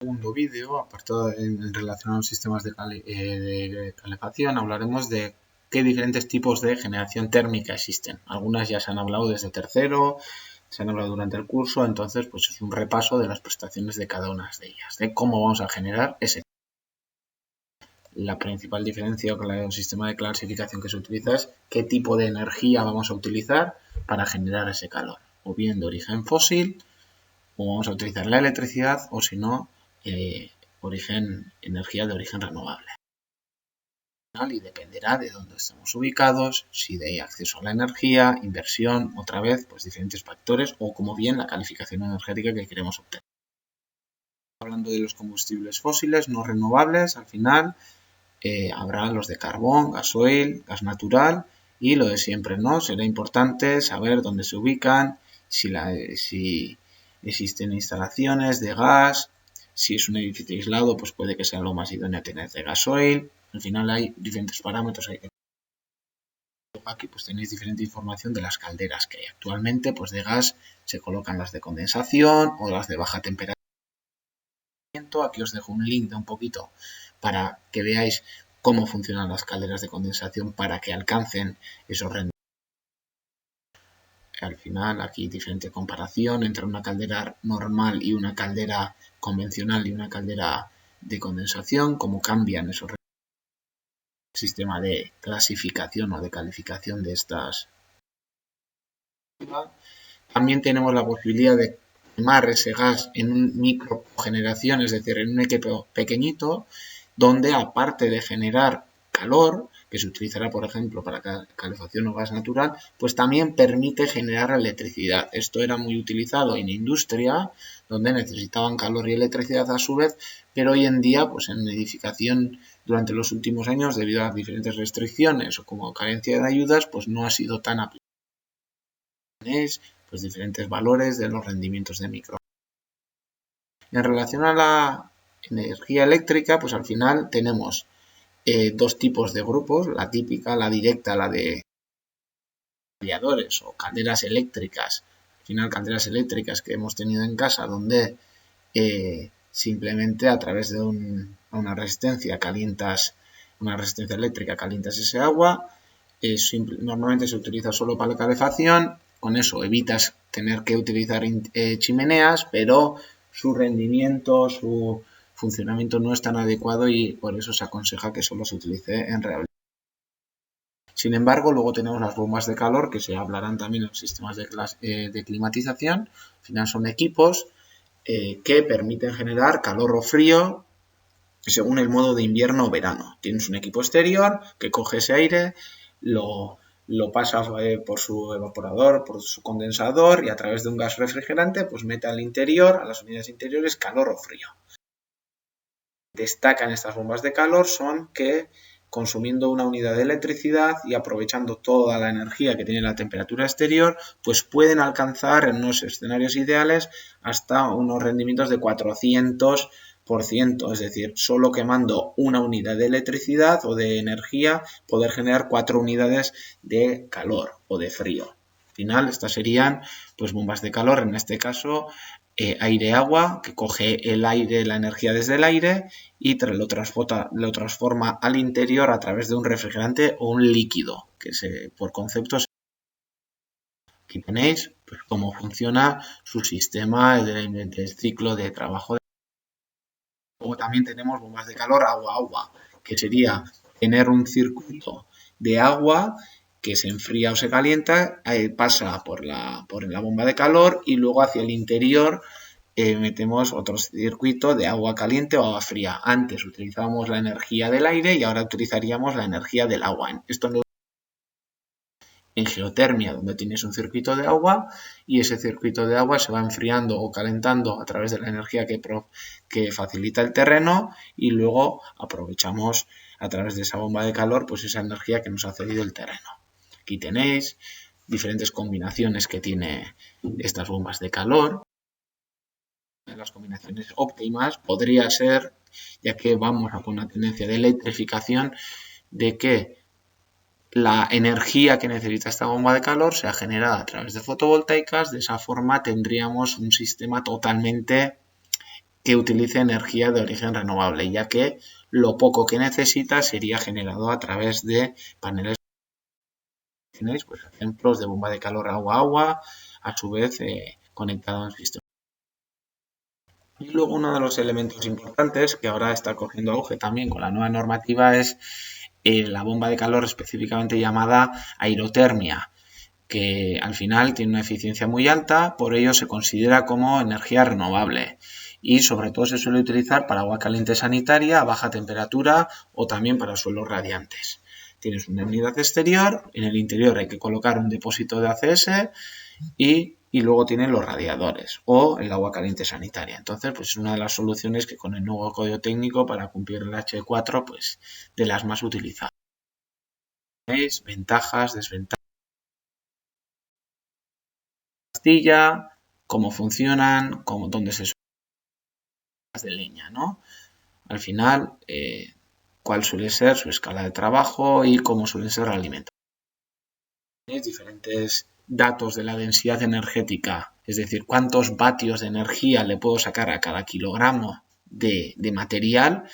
Segundo vídeo, apartado en relación a los sistemas de calefacción, hablaremos de qué diferentes tipos de generación térmica existen. Algunas ya se han hablado desde tercero, se han hablado durante el curso, entonces pues es un repaso de las prestaciones de cada una de ellas, de cómo vamos a generar ese. La principal diferencia con el sistema de clasificación que se utiliza es qué tipo de energía vamos a utilizar para generar ese calor, o bien de origen fósil, o vamos a utilizar la electricidad, o si no, energía de origen renovable. Y dependerá de dónde estemos ubicados, si hay acceso a la energía, inversión, otra vez, pues diferentes factores, o como bien la calificación energética que queremos obtener. Hablando de los combustibles fósiles no renovables, al final habrá los de carbón, gasoil, gas natural y lo de siempre, ¿no? Será importante saber dónde se ubican, si existen instalaciones de gas, si es un edificio aislado, pues puede que sea lo más idóneo tener de gasoil. Al final hay diferentes parámetros. Aquí pues tenéis diferente información de las calderas que hay actualmente, pues de gas se colocan las de condensación o las de baja temperatura. Aquí os dejo un link de un poquito para que veáis cómo funcionan las calderas de condensación para que alcancen esos rendimientos. Al final aquí diferente comparación entre una caldera normal y una caldera convencional y una caldera de condensación, cómo cambian esos sistema de clasificación o de calificación de estas. También tenemos la posibilidad de quemar ese gas en un microgeneración, es decir, en un equipo pequeñito, donde aparte de generar calor, que se utilizará, por ejemplo, para calefacción o gas natural, pues también permite generar electricidad. Esto era muy utilizado en industria, donde necesitaban calor y electricidad a su vez, pero hoy en día, pues en edificación durante los últimos años, debido a diferentes restricciones o como carencia de ayudas, pues no ha sido tan aplicado. Pues diferentes valores de los rendimientos de micro. En relación a la energía eléctrica, pues al final tenemos dos tipos de grupos, la típica, la directa, la de radiadores o calderas eléctricas. Al final calderas eléctricas que hemos tenido en casa donde simplemente a través de una resistencia eléctrica calientas ese agua. Normalmente se utiliza solo para la calefacción, con eso evitas tener que utilizar chimeneas, pero su rendimiento, su funcionamiento no es tan adecuado y por eso se aconseja que solo se utilice en rehabilitación. Sin embargo, luego tenemos las bombas de calor, que se hablarán también en los sistemas de climatización. Al final son equipos que permiten generar calor o frío según el modo de invierno o verano. Tienes un equipo exterior que coge ese aire, lo pasa por su evaporador, por su condensador y a través de un gas refrigerante pues mete al interior, a las unidades interiores, calor o frío. Destacan estas bombas de calor son que consumiendo una unidad de electricidad y aprovechando toda la energía que tiene la temperatura exterior, pues pueden alcanzar en unos escenarios ideales hasta unos rendimientos de 400%, es decir, solo quemando una unidad de electricidad o de energía, poder generar 4 unidades de calor o de frío. Al final, estas serían pues bombas de calor, en este caso aire-agua, que coge el aire, la energía desde el aire y lo transforma al interior a través de un refrigerante o un líquido, que por concepto. Aquí tenéis pues, cómo funciona su sistema del ciclo de trabajo. Luego también tenemos bombas de calor agua-agua, que sería tener un circuito de agua que se enfría o se calienta, pasa por la bomba de calor y luego hacia el interior metemos otro circuito de agua caliente o agua fría. Antes utilizábamos la energía del aire y ahora utilizaríamos la energía del agua. Esto en geotermia, donde tienes un circuito de agua y ese circuito de agua se va enfriando o calentando a través de la energía que facilita el terreno y luego aprovechamos a través de esa bomba de calor pues esa energía que nos ha cedido el terreno. Aquí tenéis diferentes combinaciones que tiene estas bombas de calor. Las combinaciones óptimas podría ser, ya que vamos a una tendencia de electrificación, de que la energía que necesita esta bomba de calor sea generada a través de fotovoltaicas. De esa forma tendríamos un sistema totalmente que utilice energía de origen renovable, ya que lo poco que necesita sería generado a través de paneles. Tenéis pues, ejemplos de bomba de calor agua-agua, a su vez conectado a un sistema. Y luego uno de los elementos importantes que ahora está cogiendo auge también con la nueva normativa es la bomba de calor específicamente llamada aerotermia, que al final tiene una eficiencia muy alta, por ello se considera como energía renovable y sobre todo se suele utilizar para agua caliente sanitaria a baja temperatura o también para suelos radiantes. Tienes una unidad exterior, en el interior hay que colocar un depósito de ACS y luego tienen los radiadores o el agua caliente sanitaria. Entonces, pues es una de las soluciones que con el nuevo código técnico para cumplir el H4, pues de las más utilizadas. ¿Veis? Ventajas, desventajas. Pastilla, cómo funcionan, dónde se suelen de leña, ¿no? Al final, cuál suele ser su escala de trabajo y cómo suelen ser la alimentación. Diferentes datos de la densidad energética, es decir, cuántos vatios de energía le puedo sacar a cada kilogramo de material,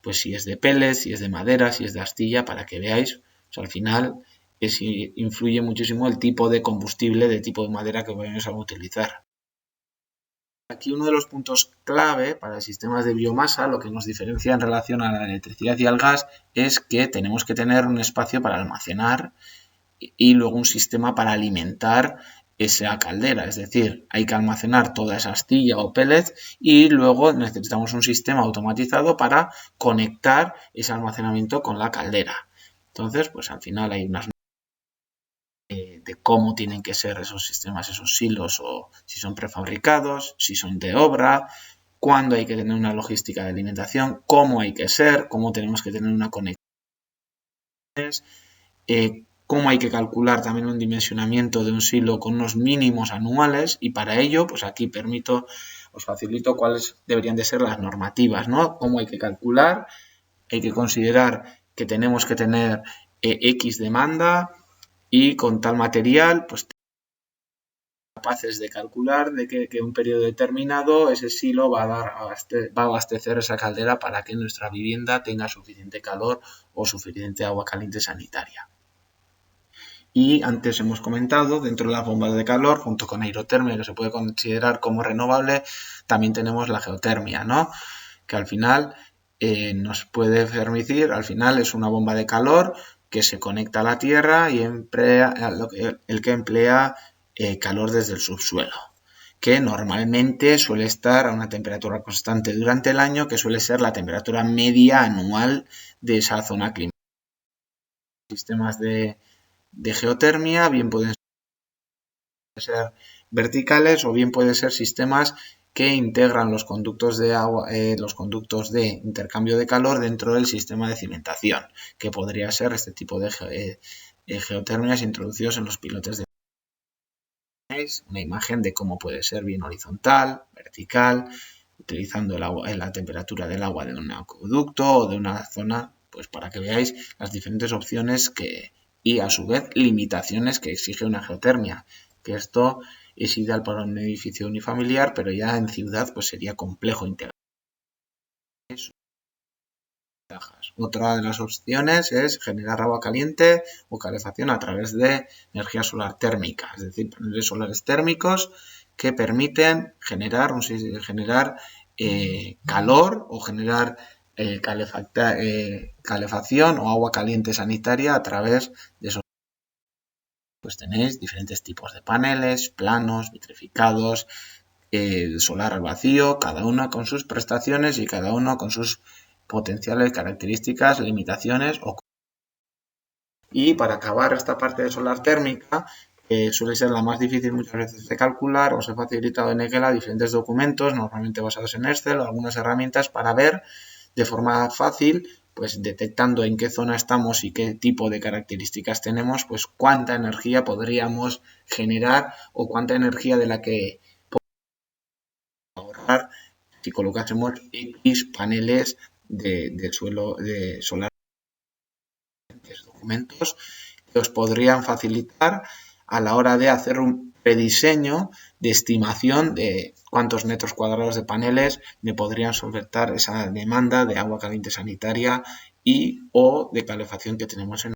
pues si es de pellets, si es de madera, si es de astilla, para que veáis, pues al final influye muchísimo el tipo de combustible, de tipo de madera que vamos a utilizar. Aquí uno de los puntos clave para sistemas de biomasa, lo que nos diferencia en relación a la electricidad y al gas, es que tenemos que tener un espacio para almacenar y luego un sistema para alimentar esa caldera, es decir, hay que almacenar toda esa astilla o pellets y luego necesitamos un sistema automatizado para conectar ese almacenamiento con la caldera. Entonces, pues al final hay unas de cómo tienen que ser esos sistemas, esos silos, o si son prefabricados, si son de obra, cuándo hay que tener una logística de alimentación, cómo hay que ser, cómo tenemos que tener una conexión, cómo hay que calcular también un dimensionamiento de un silo con unos mínimos anuales y para ello, pues aquí os facilito cuáles deberían de ser las normativas, ¿no? Cómo hay que calcular, hay que considerar que tenemos que tener X demanda y con tal material, pues capaces de calcular de que un periodo determinado ese silo va a abastecer esa caldera para que nuestra vivienda tenga suficiente calor o suficiente agua caliente sanitaria. Y antes hemos comentado, dentro de las bombas de calor, junto con aerotermia, que se puede considerar como renovable, también tenemos la geotermia, ¿no? Que al final nos puede permitir, al final es una bomba de calor que se conecta a la tierra y emplea el que emplea calor desde el subsuelo, que normalmente suele estar a una temperatura constante durante el año, que suele ser la temperatura media anual de esa zona climática. Sistemas de geotermia bien pueden ser verticales o bien pueden ser sistemas que integran los conductos de agua, los conductos de intercambio de calor dentro del sistema de cimentación, que podría ser este tipo de geotermias introducidos en los pilotes de una imagen de cómo puede ser bien horizontal, vertical, utilizando la temperatura del agua de un acueducto o de una zona, pues para que veáis las diferentes opciones y a su vez limitaciones que exige una geotermia, que esto es ideal para un edificio unifamiliar, pero ya en ciudad pues sería complejo integrar. Otra de las opciones es generar agua caliente o calefacción a través de energía solar térmica, es decir, paneles solares térmicos que permiten generar calor o generar calefacción o agua caliente sanitaria a través de esos. Pues tenéis diferentes tipos de paneles, planos, vitrificados, solar al vacío, cada uno con sus prestaciones y cada uno con sus potenciales características, limitaciones. Y para acabar esta parte de solar térmica, suele ser la más difícil muchas veces de calcular, os he facilitado en Excel diferentes documentos, normalmente basados en Excel, o algunas herramientas para ver de forma fácil, pues detectando en qué zona estamos y qué tipo de características tenemos, pues cuánta energía podríamos generar o cuánta energía de la que podemos ahorrar si colocásemos X paneles de suelo de solar. Documentos que os podrían facilitar a la hora de hacer un prediseño de estimación de cuántos metros cuadrados de paneles me podrían solventar esa demanda de agua caliente sanitaria y o de calefacción que tenemos en